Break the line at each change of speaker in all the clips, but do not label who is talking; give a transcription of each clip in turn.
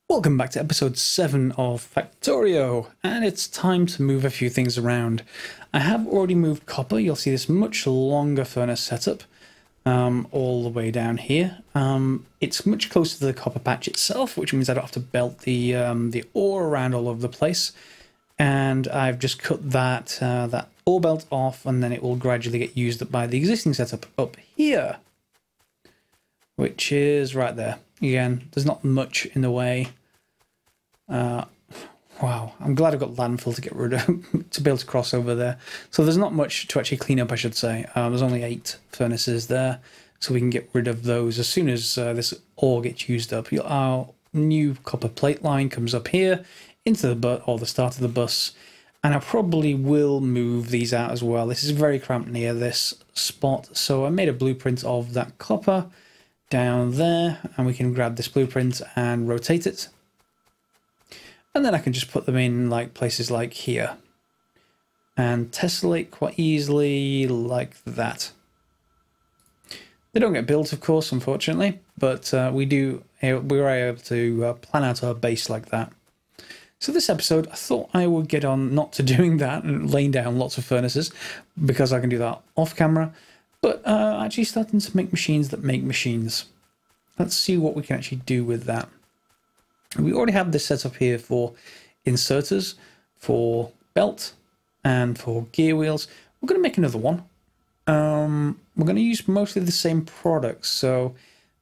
Welcome back to episode 7 of Factorio, and it's time to move a few things around. I have already moved copper. You'll see this much longer furnace setup all the way down here. It's much closer to the copper patch itself, which means I don't have to belt the ore around all over the place. And I've just cut that ore belt off, and then it will gradually get used up by the existing setup up here, which is right there. Again, there's not much in the way. Wow, I'm glad I've got landfill to get rid of, to be able to cross over there. So there's not much to actually clean up, I should say. There's only 8 furnaces there, so we can get rid of those as soon as this ore gets used up. Our new copper plate line comes up here into the bus, or the start of the bus, and I probably will move these out as well. This is very cramped near this spot, so I made a blueprint of that copper down there, and we can grab this blueprint and rotate it. And then I can just put them in like places like here and tessellate quite easily like that. They don't get built, of course, unfortunately, but we were able to plan out our base like that. So this episode, I thought I would get on not to doing that and laying down lots of furnaces, because I can do that off camera, but actually starting to make machines that make machines. Let's see what we can actually do with that. We already have this set up here for inserters, for belt, and for gear wheels. We're going to make another one. We're going to use mostly the same products, so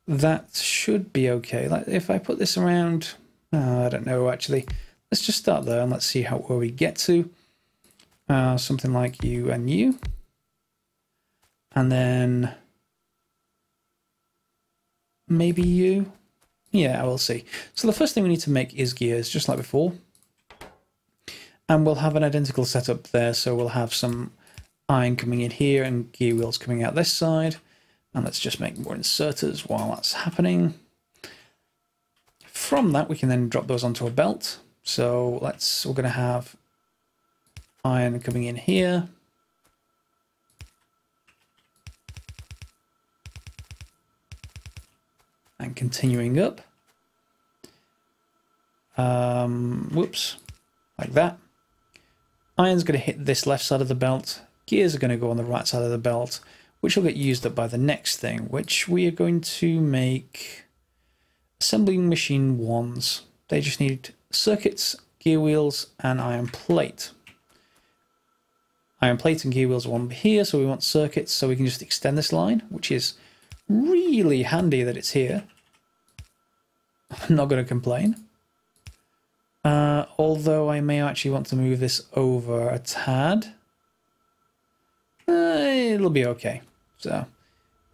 that should be okay. Like if I put this around, I don't know actually. Let's just start there and let's see where we get to. Something like you and you. And then maybe you. Yeah, we'll see. So the first thing we need to make is gears, just like before. And we'll have an identical setup there, so we'll have some iron coming in here and gear wheels coming out this side. And let's just make more inserters while that's happening. From that, we can then drop those onto a belt. So we're going to have iron coming in here. And continuing up. Whoops, like that. Iron's going to hit this left side of the belt. Gears are going to go on the right side of the belt, which will get used up by the next thing, which we are going to make assembling machine 1s. They just need circuits, gear wheels, and iron plate. Iron plate and gear wheels are one here, so we want circuits, so we can just extend this line, which is really handy that it's here. I'm not going to complain. Although I may actually want to move this over a tad. It'll be okay. So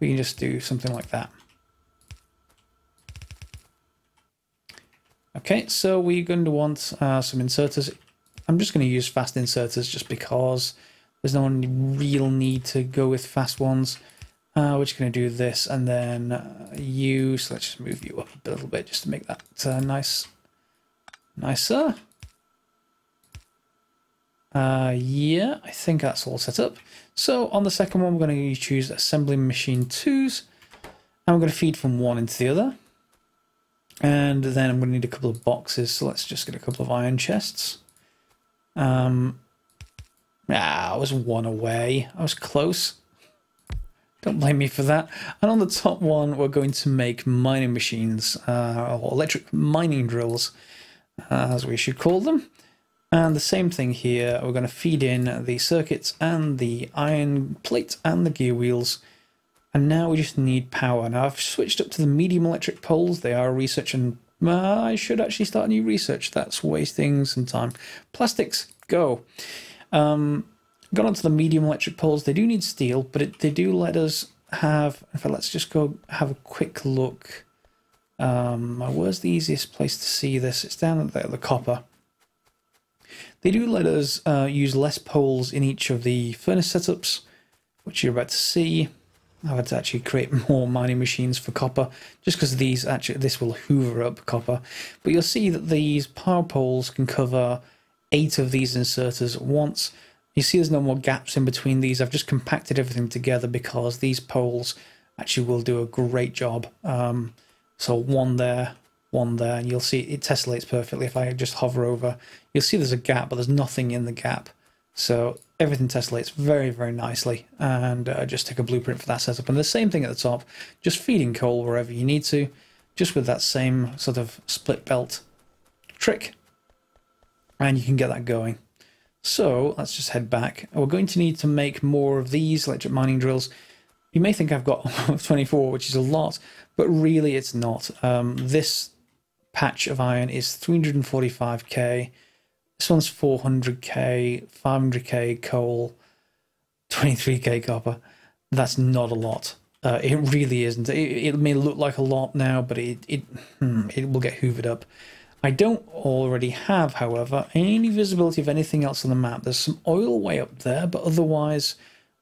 we can just do something like that. Okay, so we're going to want some inserters. I'm just going to use fast inserters just because there's no real need to go with fast ones. We're just going to do this and then you. So let's just move you up a little bit just to make that nicer. Yeah, I think that's all set up. So on the second one, we're going to choose assembling machine 2s, and we're going to feed from one into the other. And then I'm going to need a couple of boxes. So let's just get a couple of iron chests. I was one away. I was close. Don't blame me for that. And on the top one, we're going to make mining machines, or electric mining drills, as we should call them. And the same thing here, we're going to feed in the circuits and the iron plate and the gear wheels. And now we just need power. Now I've switched up to the medium electric poles. They are research, and I should actually start new research. That's wasting some time. Plastics, go. Gone onto the medium electric poles. They do need steel, but they do let us have. In fact, let's just go have a quick look. Where's the easiest place to see this? It's down there, the copper. They do let us use less poles in each of the furnace setups, which you're about to see. I've had to actually create more mining machines for copper, just because this will hoover up copper. But you'll see that these power poles can cover 8 of these inserters at once. You see there's no more gaps in between these. I've just compacted everything together because these poles actually will do a great job. So one there, one there, and you'll see it tessellates perfectly. If I just hover over, you'll see there's a gap, but there's nothing in the gap. So everything tessellates very, very nicely, and just take a blueprint for that setup. And the same thing at the top, just feeding coal wherever you need to, just with that same sort of split belt trick, and you can get that going. So let's just head back. We're going to need to make more of these electric mining drills. You may think I've got 24, which is a lot, but really it's not. This patch of iron is 345k. This one's 400k, 500k coal, 23k copper. That's not a lot. It really isn't. It may look like a lot now, but it will get hoovered up. I don't already have, however, any visibility of anything else on the map. There's some oil way up there, but otherwise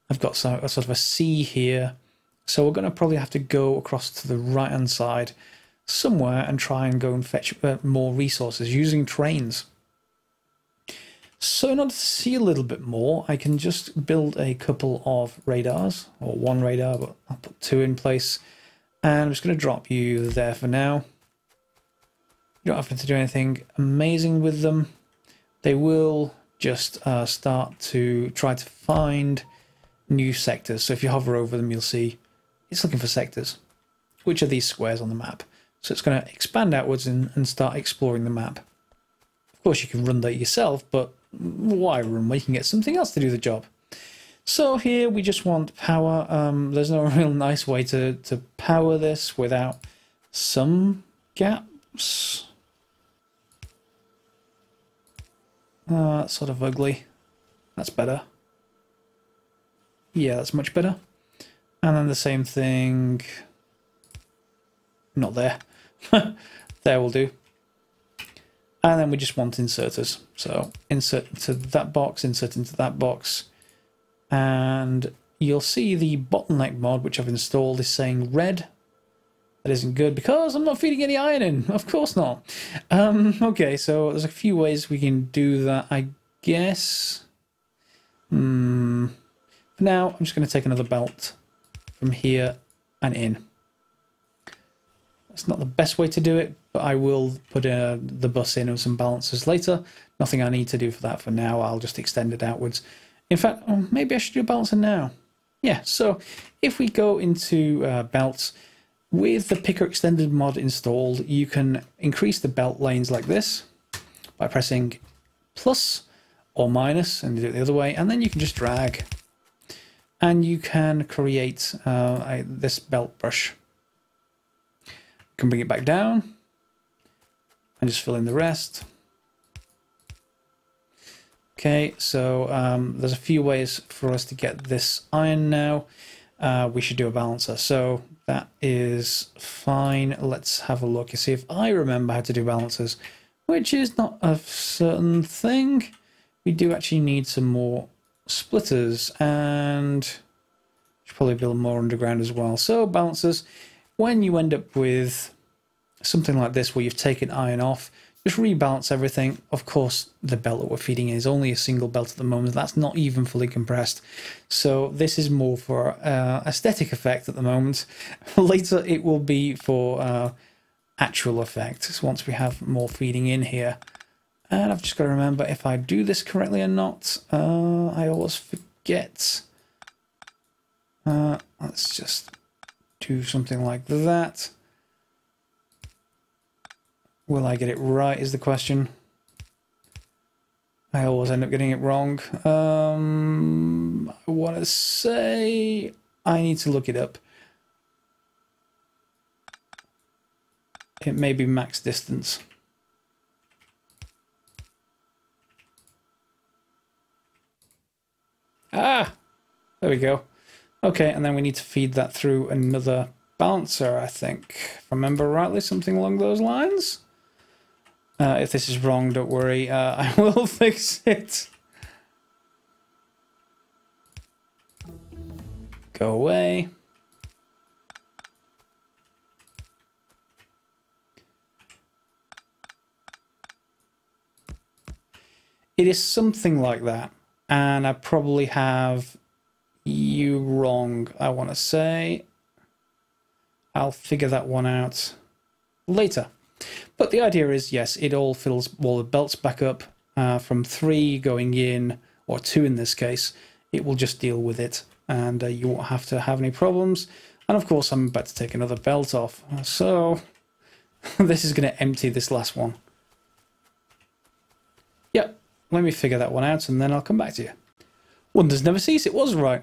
I've got a sort of a sea here. So we're going to probably have to go across to the right-hand side somewhere and try and go and fetch more resources using trains. So in order to see a little bit more, I can just build a couple of radars, or one radar, but I'll put two in place. And I'm just going to drop you there for now. You don't have to do anything amazing with them. They will just start to try to find new sectors. So if you hover over them, you'll see it's looking for sectors, which are these squares on the map. So it's going to expand outwards and start exploring the map. Of course, you can run that yourself, but why run when you can get something else to do the job? So here we just want power. There's no real nice way to power this without some gaps. That's sort of ugly. That's better. Yeah, that's much better. And then the same thing. Not there. There will do. And then we just want inserters. So insert into that box, insert into that box. And you'll see the bottleneck mod, which I've installed, is saying red. That isn't good because I'm not feeding any iron in. Of course not. Okay, so there's a few ways we can do that, I guess. For now, I'm just going to take another belt from here and in. It's not the best way to do it, but I will put the bus in with some balancers later. Nothing I need to do for that for now. I'll just extend it outwards. In fact, maybe I should do a balancer now. Yeah, so if we go into belts, with the picker extended mod installed, you can increase the belt lanes like this by pressing plus or minus and do it the other way, and then you can just drag. And you can create this belt brush. You can bring it back down and just fill in the rest. Okay, so there's a few ways for us to get this iron now. We should do a balancer. So that is fine. Let's have a look and see if I remember how to do balancers, which is not a certain thing. We do actually need some more splitters, and should probably build more underground as well. So balancers, when you end up with something like this where you've taken iron off, just rebalance everything. Of course, the belt that we're feeding in is only a single belt at the moment. That's not even fully compressed. So this is more for aesthetic effect at the moment. Later, it will be for actual effect. So once we have more feeding in here. And I've just got to remember if I do this correctly or not. I always forget. Let's just do something like that. Will I get it right is the question. I always end up getting it wrong. I want to say I need to look it up. It may be max distance. Ah, there we go. Okay, and then we need to feed that through another balancer, I think. If I remember rightly, something along those lines. If this is wrong, don't worry. I will fix it. Go away. It is something like that. And I probably have you wrong, I want to say. I'll figure that one out later. But the idea is, yes, it all fills all the belts back up from 3 going in, or 2 in this case. It will just deal with it, and you won't have to have any problems. And of course, I'm about to take another belt off, so this is going to empty this last one. Yep, let me figure that one out, and then I'll come back to you. Wonders never cease, it was right.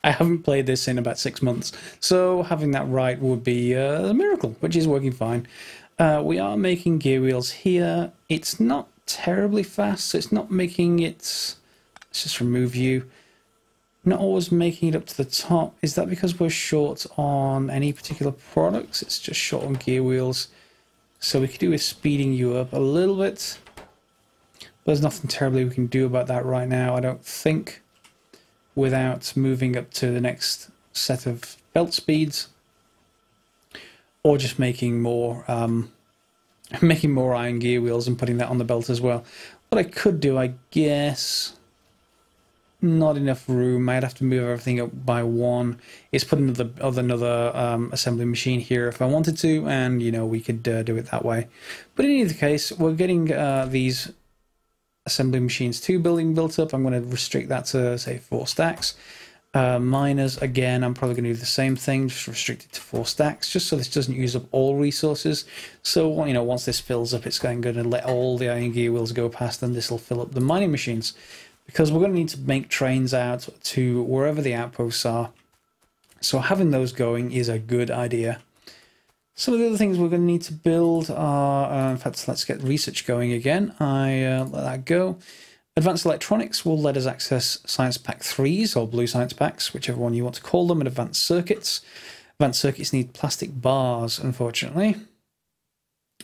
I haven't played this in about 6 months, so having that right would be a miracle, which is working fine. We are making gear wheels here. It's not terribly fast, so it's not making it... Let's just remove you. Not always making it up to the top. Is that because we're short on any particular products? It's just short on gear wheels. So we could do with speeding you up a little bit. But there's nothing terribly we can do about that right now, I don't think, without moving up to the next set of belt speeds. Or just making more iron gear wheels and putting that on the belt as well. What I could do, I guess... Not enough room. I'd have to move everything up by 1. It's put another assembly machine here if I wanted to, and you know we could do it that way. But in either case, we're getting these assembly machines 2 built up. I'm going to restrict that to say 4 stacks. Miners, again, I'm probably going to do the same thing, just restrict it to 4 stacks, just so this doesn't use up all resources. So you know, once this fills up, it's going to let all the iron gear wheels go past, and this will fill up the mining machines. Because we're going to need to make trains out to wherever the outposts are. So having those going is a good idea. Some of the other things we're going to need to build are... in fact, let's get research going again. I let that go. Advanced electronics will let us access science pack 3s, or blue science packs, whichever one you want to call them, and advanced circuits. Advanced circuits need plastic bars, unfortunately.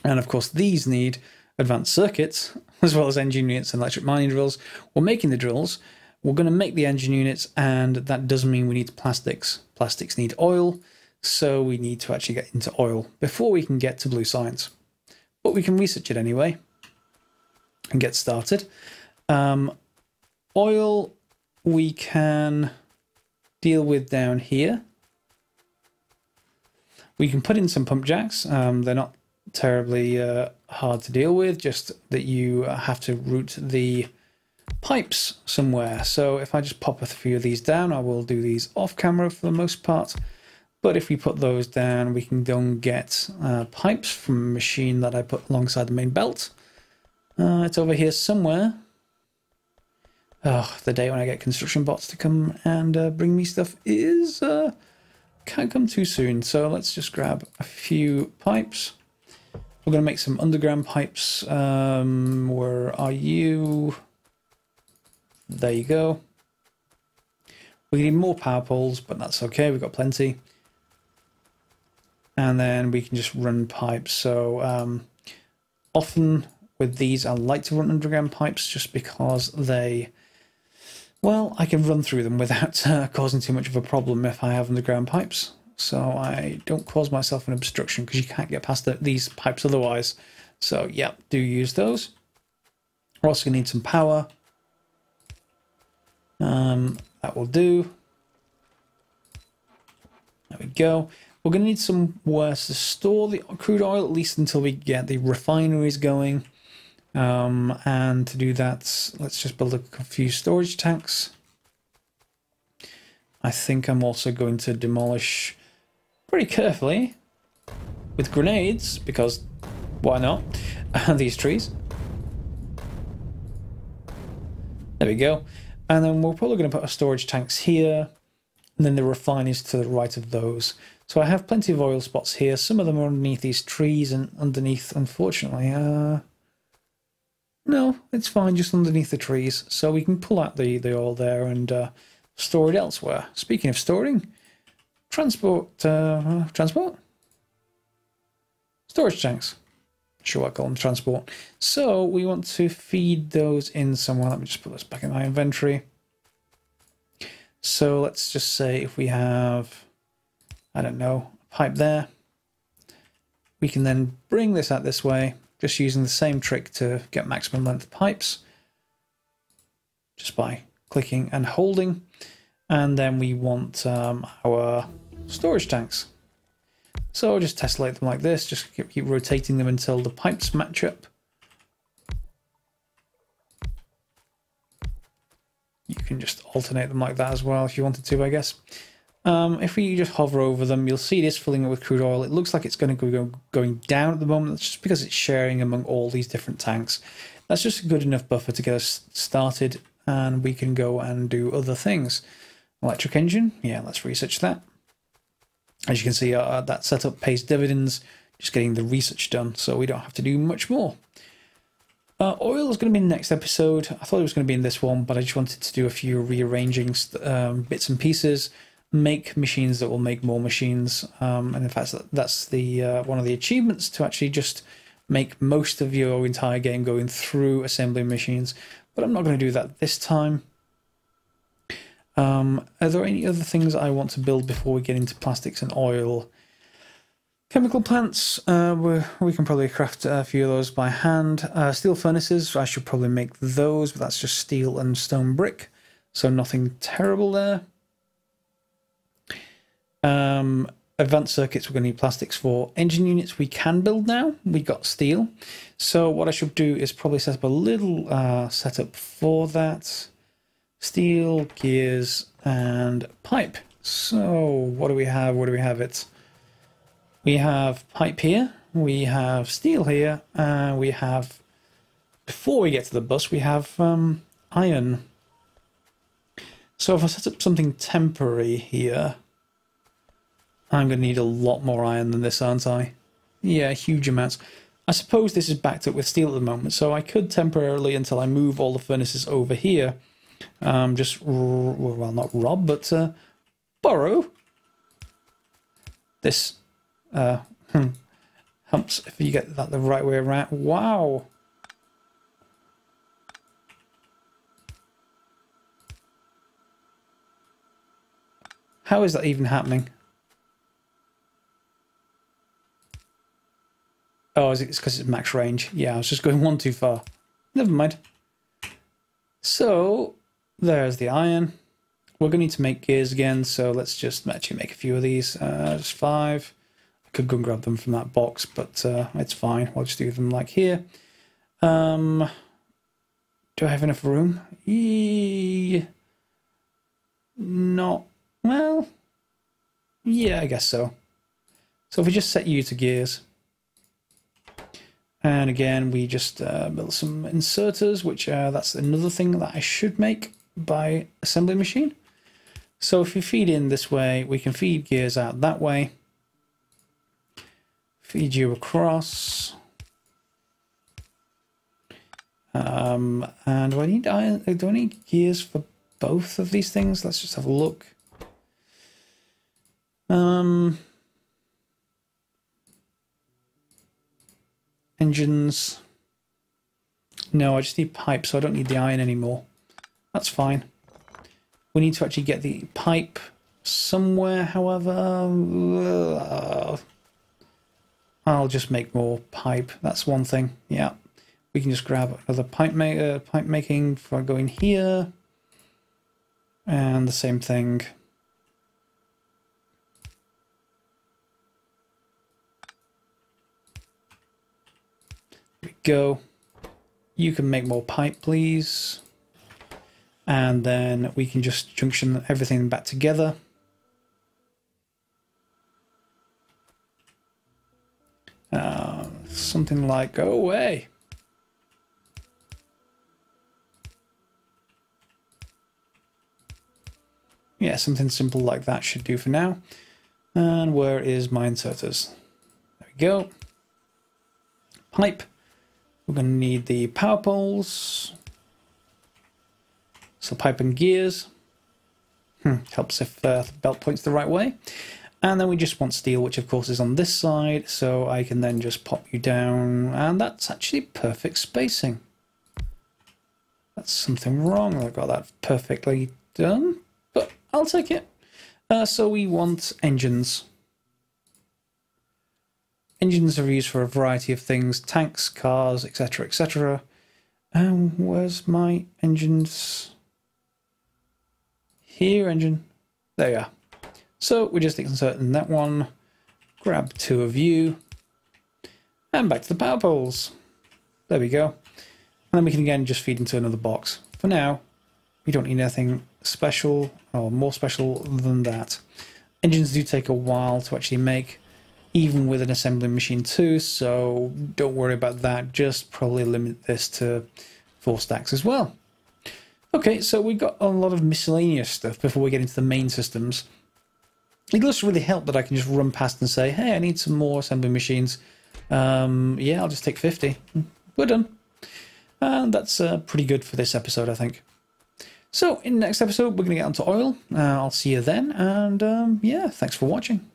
And of course, these need advanced circuits, as well as engine units and electric mining drills. We're making the drills, we're going to make the engine units, and that does mean we need plastics. Plastics need oil, so we need to actually get into oil before we can get to blue science. But we can research it anyway and get started. Oil we can deal with down here. We can put in some pump jacks. They're not terribly hard to deal with, just that you have to route the pipes somewhere. So if I just pop a few of these down, I will do these off camera for the most part, but if we put those down, we can go and get pipes from a machine that I put alongside the main belt. It's over here somewhere. Oh, the day when I get construction bots to come and bring me stuff is can't come too soon. So let's just grab a few pipes. We're going to make some underground pipes. Where are you? There you go. We need more power poles, but that's okay. We've got plenty. And then we can just run pipes. So often with these, I like to run underground pipes just because they... Well, I can run through them without causing too much of a problem if I have underground pipes. So I don't cause myself an obstruction, because you can't get past these pipes otherwise. So yeah, do use those. We're also going to need some power. That will do. There we go. We're going to need somewhere to store the crude oil, at least until we get the refineries going. And to do that, let's just build a few storage tanks. I think I'm also going to demolish pretty carefully with grenades, because why not? These trees. There we go. And then we're probably going to put our storage tanks here, and then the refineries to the right of those. So I have plenty of oil spots here. Some of them are underneath these trees and underneath, unfortunately. No, it's fine, just underneath the trees. So we can pull out the oil there and store it elsewhere. Speaking of storing, transport? Storage tanks. Sure, I call them transport. So we want to feed those in somewhere. Let me just put this back in my inventory. So let's just say if we have, I don't know, a pipe there, we can then bring this out this way, just using the same trick to get maximum length pipes, just by clicking and holding. And then we want our storage tanks. So I'll just tessellate them like this, just keep rotating them until the pipes match up. You can just alternate them like that as well if you wanted to, I guess. If we just hover over them, you'll see this filling up with crude oil. It looks like it's going to go going down at the moment. That's just because it's sharing among all these different tanks. That's just a good enough buffer to get us started, and we can go and do other things. Electric engine, yeah, let's research that. As you can see, that setup pays dividends, just getting the research done, so we don't have to do much more. Oil is going to be in the next episode. I thought it was going to be in this one, but I just wanted to do a few rearranging bits and pieces, make machines that will make more machines. And in fact, that's the one of the achievements, to actually just make most of your entire game going through assembling machines. But I'm not going to do that this time. Are there any other things I want to build before we get into plastics and oil? Chemical plants, we can probably craft a few of those by hand. Steel furnaces, I should probably make those, but that's just steel and stone brick, so nothing terrible there. Advanced circuits, we're going to need plastics for. Engine units we can build now, we got steel. So what I should do is probably set up a little setup for that. Steel, gears, and pipe. So what do we have? Where do we have it? We have pipe here, we have steel here, and we have, before we get to the bus, we have iron. So if I set up something temporary here, I'm going to need a lot more iron than this, aren't I? Yeah, huge amounts. I suppose this is backed up with steel at the moment, so I could temporarily, until I move all the furnaces over here, just, well, not rob, but borrow this humps, if you get that the right way around. Wow. How is that even happening? Oh, it's because it's max range. Yeah, I was just going one too far. Never mind. So, there's the iron. We're going to need to make gears again, so let's just actually make a few of these. Just 5. I could go and grab them from that box, but it's fine. I'll just do them like here. Do I have enough room? Not well. Yeah, I guess so. So if we just set you to gears, and again we just build some inserters, which that's another thing that I should make by assembly machine. So if we feed in this way, we can feed gears out that way. Feed you across. And do I need iron? Do I need gears for both of these things? Let's just have a look. Engines. No, I just need pipe, so I don't need the iron anymore. That's fine. We need to actually get the pipe somewhere, however. I'll just make more pipe. That's one thing. Yeah. We can just grab another pipe making for going here. And the same thing. There we go. You can make more pipe, please. And then we can just junction everything back together. Something like, go away. Yeah, something simple like that should do for now. And where is my inserters? There we go. Pipe. We're going to need the power poles. So pipe and gears. Helps if the belt points the right way. And then we just want steel, which of course is on this side. So I can then just pop you down. And that's actually perfect spacing. That's something wrong. I got that perfectly done. But I'll take it. So we want engines. Engines are used for a variety of things. Tanks, cars, etc, etc. Where's my engines? Here, engine. There you are. So we just insert in that one. grab 2 of you, and back to the power poles. There we go. And then we can again just feed into another box. For now, we don't need anything special or more special than that. Engines do take a while to actually make, even with an assembling machine too, so don't worry about that. Just probably limit this to 4 stacks as well. Okay, so we've got a lot of miscellaneous stuff before we get into the main systems. It does really help that I can just run past and say, hey, I need some more assembly machines. Yeah, I'll just take 50. We're done. And that's pretty good for this episode, I think. So, in the next episode, we're going to get onto oil. I'll see you then. And yeah, thanks for watching.